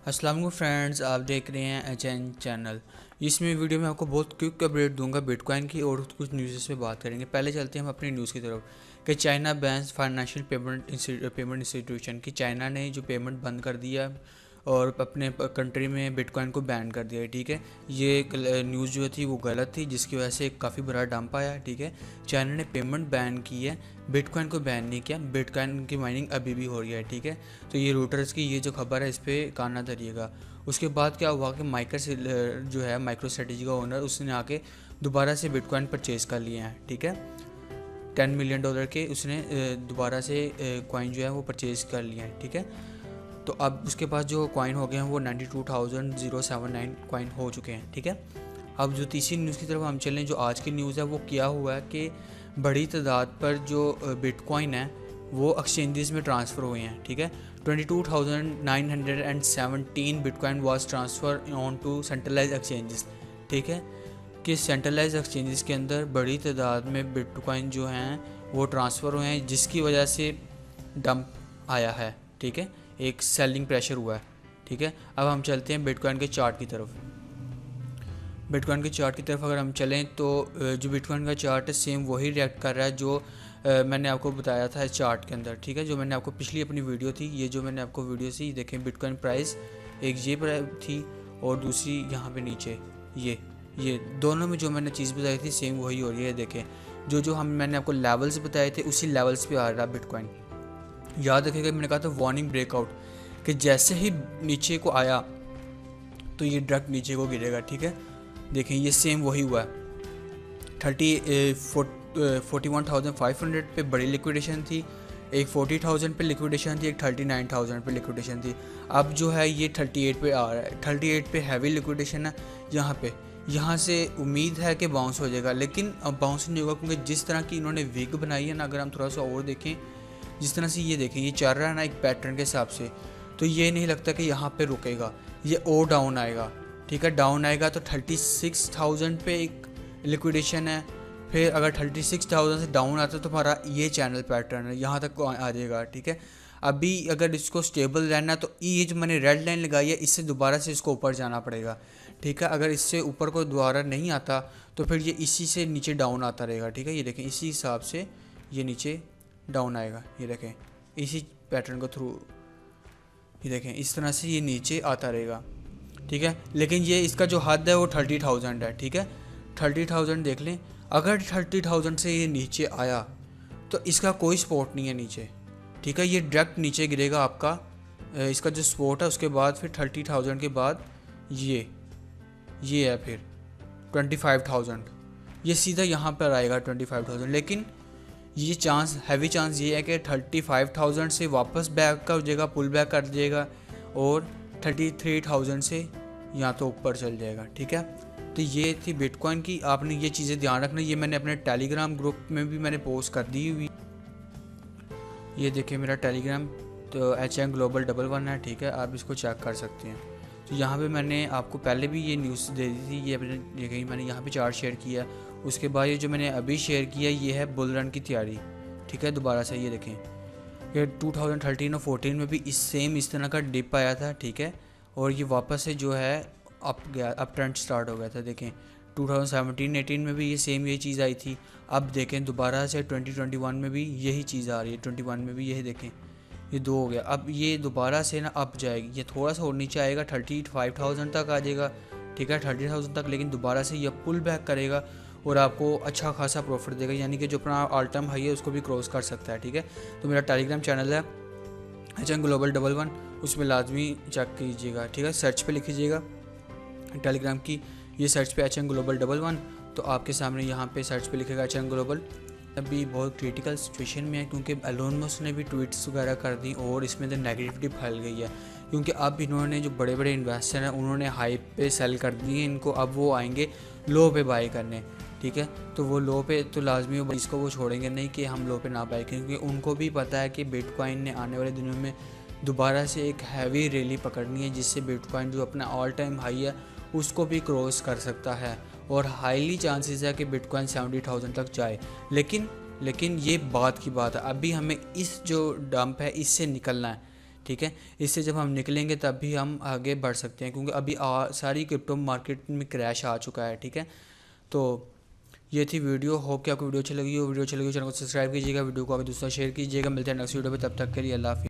अस्सलाम वालेकुम फ्रेंड्स, आप देख रहे हैं एचएन चैनल। इसमें वीडियो में आपको बहुत क्विक अपडेट दूंगा बिटकॉइन की और कुछ न्यूज़ पे बात करेंगे। पहले चलते हैं हम अपनी न्यूज़ की तरफ कि China bans financial payment institution की चाइना ने जो पेमेंट बंद कर दिया और अपने कंट्री में बिटकॉइन को बैन कर दिया है। ठीक है, ये न्यूज़ जो थी वो गलत थी, जिसकी वजह से काफ़ी बड़ा डंप आया। ठीक है, चाइना ने पेमेंट बैन की है, बिटकॉइन को बैन नहीं किया। बिटकॉइन की माइनिंग अभी भी हो रही है। ठीक है, तो ये रूटर्स की ये जो खबर है इस पर कान ना धरिएगा। उसके बाद क्या हुआ कि जो है माइक्रो स्ट्रेटेजी का ओनर, उसने आके दोबारा से बिटकॉइन परचेज कर लिए हैं। ठीक है, $10 मिलियन के उसने दोबारा से कॉइन जो है वो परचेज कर लिए हैं। ठीक है, तो अब उसके पास जो कॉइन हो गए हैं वो 92,079 कॉइन हो चुके हैं। ठीक है, अब जो तीसरी न्यूज़ की तरफ हम चलें, जो आज की न्यूज़ है वो क्या हुआ है कि बड़ी तादाद पर जो बिटकॉइन है वो एक्सचेंजेस में ट्रांसफ़र हुए हैं। ठीक है, 22,917 bitcoin was transfer on to centralise exchanges. ठीक है, कि सेंट्रलाइज एक्सचेंजेस के अंदर बड़ी तादाद में बिटकॉइन जो हैं वो ट्रांसफ़र हुए हैं, जिसकी वजह से डंप आया है। ठीक है, एक सेलिंग प्रेशर हुआ है। ठीक है, अब हम चलते हैं बिटकॉइन के चार्ट की तरफ। बिटकॉइन के चार्ट की तरफ अगर हम चलें तो जो बिटकॉइन का चार्ट है सेम वही रिएक्ट कर रहा है जो मैंने आपको बताया था इस चार्ट के अंदर। ठीक है, जो मैंने आपको पिछली अपनी वीडियो थी, ये जो मैंने आपको वीडियो थी देखें, बिटकॉइन प्राइस एक ये थी और दूसरी यहाँ पे नीचे ये दोनों में जो मैंने चीज़ बताई थी सेम वही हो रही है। देखें, जो मैंने आपको लेवल्स बताए थे उसी लेवल्स पे आ रहा बिटकॉइन। याद रखिएगा, मैंने कहा था वार्निंग ब्रेकआउट, कि जैसे ही नीचे को आया तो ये डायरेक्ट नीचे को गिरेगा। ठीक है, देखें ये सेम वही हुआ है। 41,500 पे बड़ी लिक्विडेशन थी, एक 40,000 पे लिक्विडेशन थी, एक 39,000 पे लिक्विडेशन थी। अब जो है ये 38 पे आ रहा है। 38 पे हैवी लिक्विडेशन है। यहाँ से उम्मीद है कि बाउंस हो जाएगा, लेकिन अब बाउंस नहीं होगा क्योंकि जिस तरह की इन्होंने विग बनाई है ना, अगर हम थोड़ा सा और देखें, जिस तरह से ये देखें, ये चल रहा है ना एक पैटर्न के हिसाब से, तो ये नहीं लगता कि यहाँ पे रुकेगा, ये और डाउन आएगा। ठीक है, डाउन आएगा तो 36,000 पे एक लिक्विडेशन है, फिर अगर 36,000 से डाउन आता है तो हमारा ये चैनल पैटर्न है, यहाँ तक आ जाएगा। ठीक है, अभी अगर इसको स्टेबल रहना है तो ये जो मैंने रेड लाइन लगाई है इससे दोबारा से इसको ऊपर जाना पड़ेगा। ठीक है, अगर इससे ऊपर को दोबारा नहीं आता तो फिर ये इसी से नीचे डाउन आता रहेगा। ठीक है, ये देखें इसी हिसाब से ये नीचे डाउन आएगा। ये देखें इसी पैटर्न को थ्रू, ये देखें इस तरह से ये नीचे आता रहेगा। ठीक है, लेकिन ये इसका जो हद है वो 30,000 है। ठीक है, 30,000 देख लें, अगर 30,000 से ये नीचे आया तो इसका कोई सपोर्ट नहीं है नीचे। ठीक है, ये डायरेक्ट नीचे गिरेगा आपका, इसका जो सपोर्ट है उसके बाद फिर 30,000 के बाद ये है फिर 25,000, ये सीधा यहाँ पर आएगा 25,000। लेकिन ये चांस, हैवी चांस ये है कि 35,000 से वापस बैक कर जाएगा, पुल बैक कर जाएगा और 33,000 से यहाँ तो ऊपर चल जाएगा। ठीक है, तो ये थी बिटकॉइन की। आपने ये चीज़ें ध्यान रखना, ये मैंने अपने टेलीग्राम ग्रुप में भी मैंने पोस्ट कर दी हुई। ये देखिए मेरा टेलीग्राम, तो HN Global 11 है। ठीक है, आप इसको चेक कर सकते हैं। तो यहाँ पे मैंने आपको पहले भी ये न्यूज़ दे दी थी, ये अपने देखिए मैंने यहाँ पे चार्ट शेयर किया। उसके बाद ये जो मैंने अभी शेयर किया ये है बुल रन की तैयारी। ठीक है, दोबारा से ये देखें, ये 2013 और 14 में भी इस तरह का डिप आया था। ठीक है, और ये वापस से जो है अप गया, अप ट्रेंड स्टार्ट हो गया था। देखें 2017-18 में भी ये चीज़ आई थी। अब देखें दोबारा से 2021 में भी यही चीज़ आ रही है, 21 में भी यही देखें, ये दो हो गया। अब ये दोबारा से ना अप जाएगी, ये थोड़ा सा और नीचे आएगा, 35,000 तक आ जाएगा। ठीक है, 30,000 तक, लेकिन दोबारा से ये पुल बैक करेगा और आपको अच्छा खासा प्रॉफिट देगा, यानी कि जो अपना ऑल टाइम हाई है उसको भी क्रॉस कर सकता है। ठीक है, तो मेरा टेलीग्राम चैनल है HN Global 11, उसमें लाजमी चेक कीजिएगा। ठीक है, सर्च पे लिखिएगा टेलीग्राम की, ये सर्च पे HN Global 11, तो आपके सामने यहाँ पे सर्च पे लिखेगा HN Global। अभी बहुत क्रिटिकल सिचुएशन में है क्योंकि एलोन मस्क ने भी ट्वीट्स वगैरह कर दी और इसमें तो नेगेटिविटी फैल गई है, क्योंकि अब इन्होंने जो बड़े बड़े इन्वेस्टर हैं उन्होंने हाइप पे सेल कर दिए इनको, अब वो आएंगे लो पे बाई करने। ठीक है, तो वो लो पे तो लाजमी इसको वो छोड़ेंगे नहीं कि हम लो पे ना बाई करें, क्योंकि उनको भी पता है कि बिटकॉइन ने आने वाले दिनों में दोबारा से एक हैवी रैली पकड़नी है, जिससे बिटकॉइन जो अपना ऑल टाइम हाई है उसको भी क्रॉस कर सकता है और हाईली चांसेस है कि बिटकॉइन 70,000 तक जाए। लेकिन ये बात की बात है, अभी हमें इस जो डंप है इससे निकलना है। ठीक है। इससे जब हम निकलेंगे तब भी हम आगे बढ़ सकते हैं, क्योंकि अभी सारी क्रिप्टो मार्केट में क्रैश आ चुका है, ठीक है। तो ये थी वीडियो। होप कि आपको वीडियो अच्छी लगी हो। वीडियो अच्छी लगी हो चैनल को सब्सक्राइब कीजिएगा, वीडियो को आगे दूसरा शेयर कीजिएगा। मिलते हैं नेक्स्ट वीडियो में, तब तक के लिए अल्लाह हाफिज़।